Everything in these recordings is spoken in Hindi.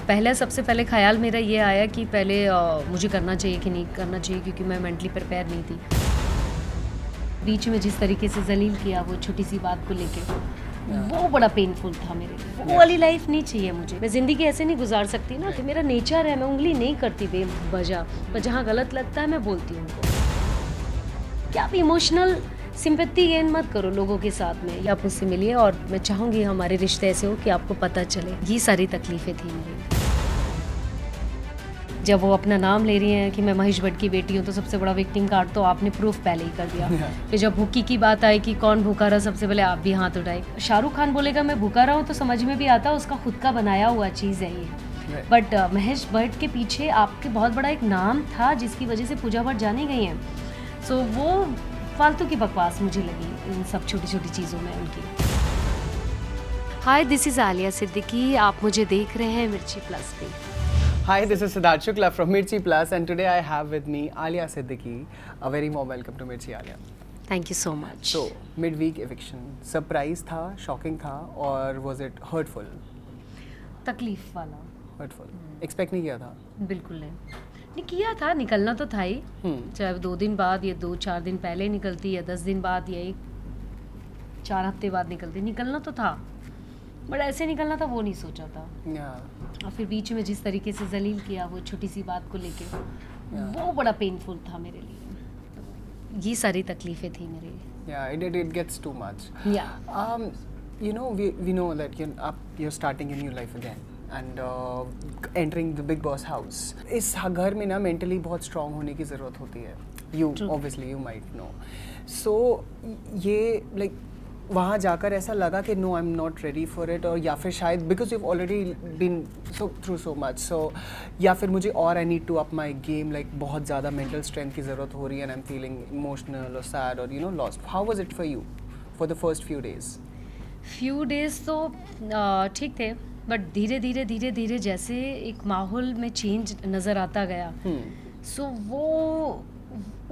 पहले सबसे पहले ख्याल मेरा ये आया कि पहले मुझे करना चाहिए कि नहीं करना चाहिए, क्योंकि मैं मेंटली प्रिपेयर नहीं थी। बीच में जिस तरीके से जलील किया वो छोटी सी बात को लेके, वो बड़ा पेनफुल था मेरे लिए। वो वाली लाइफ नहीं चाहिए मुझे। मैं ज़िंदगी ऐसे नहीं गुजार सकती ना कि मेरा नेचर है, मैं उंगली नहीं करती बेवजह, पर जहाँ गलत लगता है मैं बोलती हूँ उनको। क्या आप इमोशनल सिंपैथी गेन मत करो लोगों के साथ में। आप मुझसे मिलिए और मैं चाहूँगी हमारे रिश्ते ऐसे हो कि आपको पता चले। ये सारी तकलीफ़ें थी मेरी। जब वो अपना नाम ले रही हैं कि मैं महेश भट्ट की बेटी हूँ, तो सबसे बड़ा विक्टिम कार्ड तो आपने प्रूफ पहले ही कर दिया। फिर जब भूखी की बात आई कि कौन भूखा रहा, सबसे पहले आप भी हाथ उठाए। शाहरुख खान बोलेगा मैं भूखा रहा हूँ तो समझ में भी आता है उसका खुद का बनाया हुआ चीज़ है ये। बट महेश भट्ट के पीछे आपके बहुत बड़ा एक नाम था जिसकी वजह से पूजा भट्ट जानी गई हैं। सो वो फालतू की बकवास मुझे लगी इन सब छोटी छोटी चीज़ों में उनकी। हाय, दिस इज़ आलिया सिद्दीकी। आप मुझे देख रहे हैं मिर्ची प्लस पे। Hi, this is Siddharth Shukla from Mirchi Plus, and today I have with me Alia Siddiqui. A very warm welcome to Mirchi, Alia. Thank you so much. So, midweek eviction, surprise था, shocking था, और was it hurtful? तकलीफ वाला। Hurtful. Expect नहीं किया था? बिल्कुल नहीं किया था, निकलना तो था ही। चाहे 2 दिन बाद या 2-4 दिन पहले निकलती या 10 दिन बाद या 4 हफ्ते बाद निकलती, निकलना तो था, बट ऐसे निकलना था वो नहीं सोचा था। और फिर बीच में जिस तरीके से जलील किया वो छोटी सी बात को लेके, वो बड़ा पेनफुल था मेरे लिए। ये सारी तकलीफें थी मेरी। It gets too much. Yeah. We know that you're starting a new life again and entering the Big Boss house. इस घर में ना mentally बहुत strong होने की ज़रूरत होती है. Obviously you might know. So ये like वहाँ जाकर ऐसा लगा कि no I am not ready for it, और या फिर शायद because you already been through so much, so या फिर मुझे और I need to up my game, like बहुत ज़्यादा मेंटल स्ट्रेंथ की ज़रूरत हो रही है and I am feeling emotional और सैड और lost. How was it for you for the first few days? तो ठीक थे, बट धीरे धीरे जैसे एक माहौल में चेंज नज़र आता गया, सो वो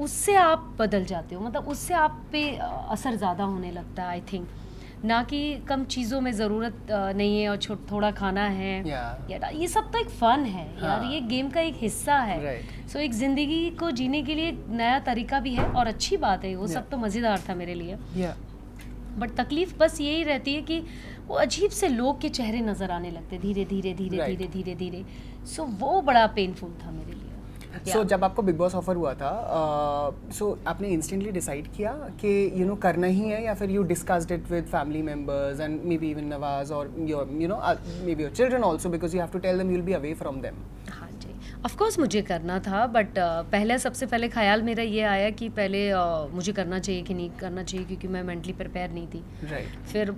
उससे आप बदल जाते हो, मतलब उससे आप पे असर ज़्यादा होने लगता है। आई थिंक ना कि कम चीज़ों में ज़रूरत नहीं है और थोड़ा खाना है यार, ये सब तो एक फ़न है यार, ये गेम का एक हिस्सा है। सो एक ज़िंदगी को जीने के लिए एक नया तरीका भी है और अच्छी बात है, वो सब तो मज़ेदार था मेरे लिए। बट तकलीफ़ बस यही रहती है कि वो अजीब से लोग के चेहरे नज़र आने लगते धीरे। सो वो बड़ा पेनफुल था मेरे लिए। सो जब आपको बिग बॉस ऑफर हुआ था, सो आपने इंस्टेंटली डिसाइड किया कि करना ही है, या फिर you discussed it with family members and may be even नवाज और your may be your children also, because you have to tell them you will be away from them? हाँ जी, ऑफ कोर्स मुझे करना था, बट पहले सबसे पहले ख्याल मेरा ये आया कि पहले मुझे करना चाहिए कि नहीं करना चाहिए, क्योंकि मैं मेंटली प्रिपेयर नहीं थी। फिर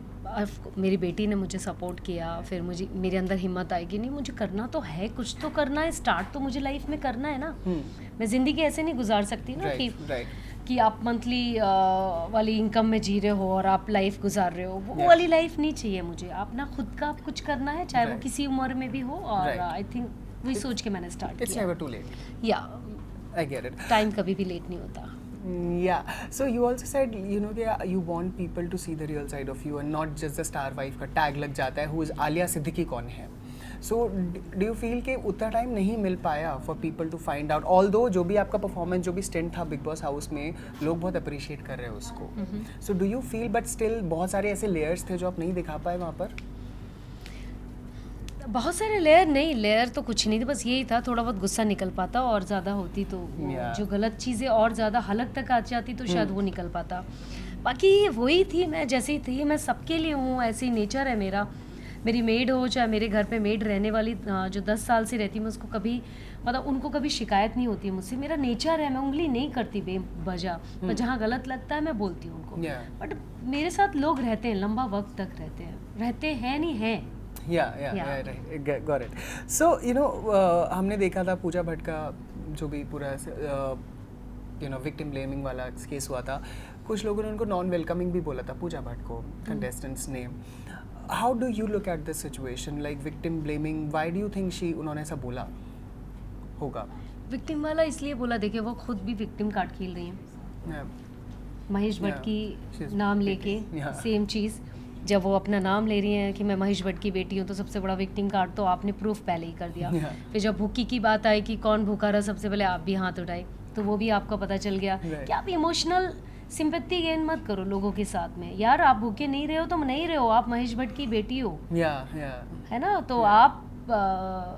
मेरी बेटी ने मुझे सपोर्ट किया, फिर मुझे मेरे अंदर हिम्मत आई कि नहीं मुझे करना तो है, कुछ तो करना है, स्टार्ट तो मुझे लाइफ में करना है ना। मैं ज़िंदगी ऐसे नहीं गुजार सकती ना कि आप मंथली वाली इनकम में जी रहे हो और आप लाइफ गुजार रहे हो, वो वाली लाइफ नहीं चाहिए मुझे। आप ना खुद का कुछ करना है, चाहे वो किसी उम्र में भी हो, और आई थिंक वही सोच के मैंने स्टार्ट किया। It's never too late. या आई गेट इट। टाइम कभी भी लेट नहीं होता। Yeah, so you also said you want people to see the real side of you and not just the star wife का tag लग जाता है, who is Alia Siddiqui कौन है. So do you feel कि उतना टाइम नहीं मिल पाया for people to find out, although जो भी आपका परफॉर्मेंस, जो भी स्टेंट था बिग बॉस हाउस में, लोग बहुत अप्रिशिएट कर रहे हैं उसको. So do you feel but still बहुत सारे ऐसे लेयर्स थे जो आप नहीं दिखा पाए वहाँ पर? बहुत सारे लेयर तो कुछ नहीं थे, बस यही था थोड़ा बहुत गुस्सा निकल पाता, और ज़्यादा होती तो जो गलत चीज़ें और ज़्यादा हलक तक आ जाती तो शायद वो निकल पाता। बाकी वही थी, मैं जैसी थी, मैं सबके लिए हूँ, ऐसी नेचर है मेरा। मेरी मेड हो, चाहे मेरे घर पे मेड रहने वाली जो 10 साल से रहती, मैं उसको कभी, मतलब उनको कभी शिकायत नहीं होती है मुझसे। मेरा नेचर है, मैं उंगली नहीं करती बेवजह, पर जहाँ गलत लगता है मैं बोलती हूँ उनको। बट मेरे साथ लोग रहते हैं, लंबा वक्त तक रहते हैं नहीं हैं। right, got it. So हमने देखा था पूजा भट्ट का जो भी पूरा विक्टिम ब्लेमिंग वाला केस हुआ था, कुछ लोगों ने उनको नॉन वेलकमिंग भी बोला था पूजा भट्ट को, कंटेस्टेंट्स ने. How do you look at this situation, like victim blaming? Why do you think उन्होंने ऐसा बोला होगा? विक्टिम वाला इसलिए बोला, देखिए वो खुद भी विक्टिम कार्ड खेल रही हैं। महेश भट्ट की नाम लेके सेम चीज़, जब वो अपना नाम ले रही हैं कि मैं महेश भट्ट की बेटी हूँ, तो सबसे बड़ा विक्टिम कार्ड तो आपने प्रूफ पहले ही कर दिया। फिर जब भूखी की बात आई कि कौन भूखा रहा, सबसे पहले आप भी हाथ उठाए, तो वो भी आपको पता चल गया कि आप इमोशनल सिंपैथी गेन मत करो लोगों के साथ में। यार आप भूखे नहीं रहे हो, तुम नहीं रहे हो, आप महेश भट्ट की बेटी हो, है ना। तो आप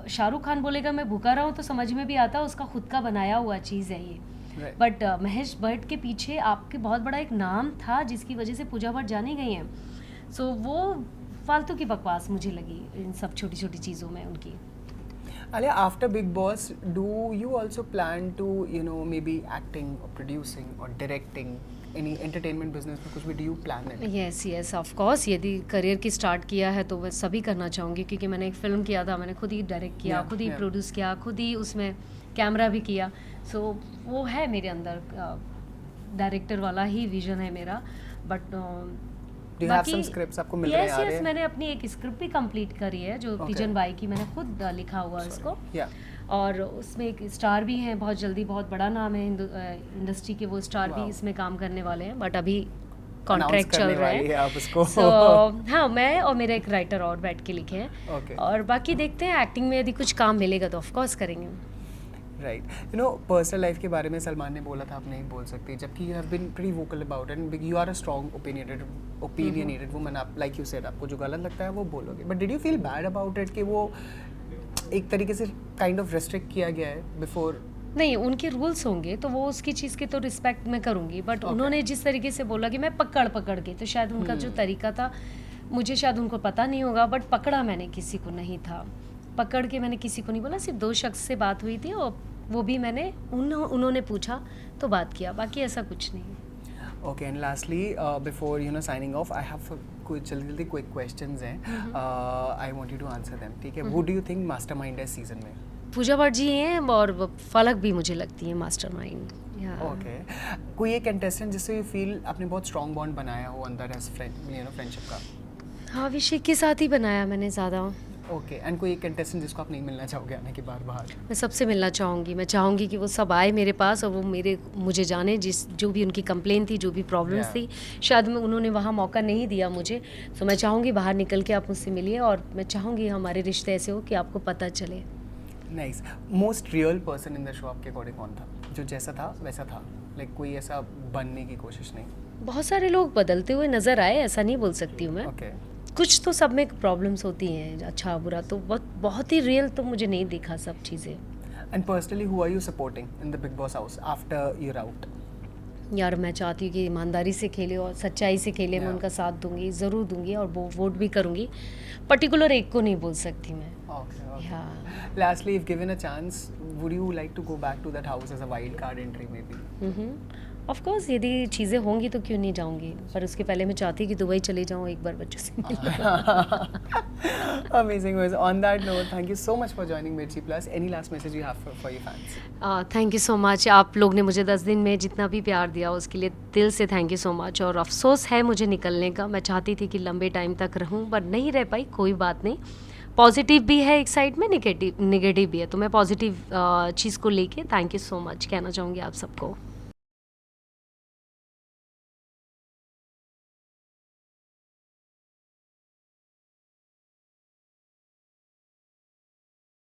शाहरुख खान बोलेगा मैं भूखा रहा हूँ तो समझ में भी आता है उसका खुद का बनाया हुआ चीज़ है ये। बट महेश भट्ट के पीछे आपके बहुत बड़ा एक नाम था जिसकी वजह से पूजा भट्ट जानी गई हैं। सो वो फालतू की बकवास मुझे लगी इन सब छोटी छोटी चीज़ों में उनकी। Alia, after Big Boss, do you also plan to, maybe acting or producing or directing any entertainment business में कुछ भी? Do you plan it? Yes of course, यदि करियर की स्टार्ट किया है तो मैं सभी करना चाहूँगी, क्योंकि मैंने एक फिल्म किया था, मैंने खुद ही डायरेक्ट किया, खुद ही प्रोड्यूस किया, खुद ही उसमें कैमरा भी किया। सो वो है मेरे अंदर, डायरेक्टर वाला ही विजन है मेरा। But Do you have some scripts आपको मिल रहे हैं? यस, मैंने अपनी एक स्क्रिप्ट भी कंप्लीट करी है जो तीजन बाई की, मैंने खुद लिखा हुआ है उसको। और उसमें एक स्टार भी हैं, बहुत जल्दी, बहुत बड़ा नाम है इंडस्ट्री के, वो स्टार भी इसमें काम करने वाले हैं, बट अभी कॉन्ट्रैक्ट चल रहा है। So, हाँ, मैं और मेरा एक राइटर और बैठ के लिखे हैं। और बाकी देखते हैं, एक्टिंग में यदि कुछ काम मिलेगा तो ऑफ कोर्स करेंगे। राइट, पर्सनल लाइफ के बारे में सलमान ने बोला था आप नहीं बोल सकते, जबकि you have been pretty vocal about it, you are a strong opinionated woman. आप लाइक यू सेड, आपको जो गलत लगता है वो बोलोगे, but did you feel bad about it कि वो एक तरीके से काइंड ऑफ रेस्ट्रिक्ट किया गया है बिफोर? नहीं, उनके रूल्स होंगे तो वो उसकी चीज़ की तो रिस्पेक्ट मैं करूँगी, बट उन्होंने जिस तरीके से बोला कि मैं पकड़ के, तो शायद उनका जो तरीका था, मुझे शायद उनको पता नहीं होगा, बट पकड़ा मैंने किसी को नहीं था, पकड़ के मैंने किसी को नहीं बोला, सिर्फ 2 शख्स से बात हुई थी और वो भी मैंने उन्होंने पूछा तो बात किया, बाकी ऐसा कुछ नहीं। Okay, and lastly before signing off, I have कुछ जल्दी क्विक क्वेश्चंस हैं, I want you to answer them, ठीक है? Who do you think mastermind है सीजन में? पूजा भट्ट जी हैं और फलक भी मुझे लगती है मास्टरमाइंड। ओके, कोई एक कंटेस्टेंट जिससे यू फील आपने बहुत स्ट्रॉन्ग बॉन्ड बनाया हो अंदर एज फ्रेंडशिप का? हाँ, अभिषेक के साथ ही बनाया मैंने ज़्यादा। ओके, एंड कोई एक कंटेस्टेंट जिसको आप नहीं मिलना चाहोगे आने के बाद बाहर? मैं सबसे मिलना चाहूँगी, मैं चाहूँगी कि वो सब आए मेरे पास और वो मुझे जाने, जो भी उनकी कंप्लेन थी, जो भी प्रॉब्लम्स थी, शायद उन्होंने वहाँ मौका नहीं दिया मुझे। तो मैं चाहूँगी बाहर निकल के आप मुझसे मिलिए, और मैं चाहूँगी हमारे रिश्ते ऐसे हो कि आपको पता चले। Nice. Most real person in the show आपके अकॉर्डिंग कौन था, जो जैसा था वैसा था, लाइक कोई ऐसा बनने की कोशिश नहीं? बहुत सारे लोग बदलते हुए नज़र आए, ऐसा नहीं बोल सकती हूँ मैं। कुछ तो सब में प्रॉब्लम्स होती हैं, अच्छा बुरा, तो बहुत ही रियल तो मुझे नहीं दिखा सब चीज़ें। And personally who are you supporting in the Bigg Boss house after your out? यार मैं चाहती हूँ कि ईमानदारी से खेले और सच्चाई से खेले, मैं उनका साथ दूंगी, ज़रूर दूंगी, और वो वोट भी करूँगी। पर्टिकुलर एक को नहीं बोल सकती मैं। Lastly, if given a chance, would you like to go back to that house as a wild card entry maybe? Of course, यदि चीज़ें होंगी तो क्यों नहीं जाऊंगी, पर उसके पहले मैं चाहती कि दुबई चले जाऊँ एक बार बच्चों से मिलने। Amazing. On that note, thank you so much for joining Mirchi Plus. Any last message you have for your fans? Thank you so much. आप लोग ने मुझे 10 दिन में जितना भी प्यार दिया उसके लिए दिल से थैंक यू सो मच। और अफसोस है मुझे निकलने का, मैं चाहती थी कि लंबे टाइम तक रहूँ, पर नहीं रह पाई, कोई बात नहीं। पॉजिटिव भी है एक साइड में, नेगेटिव भी है, तो मैं पॉजिटिव चीज़ को लेके थैंक यू सो मच कहना चाहूँगी आप सबको।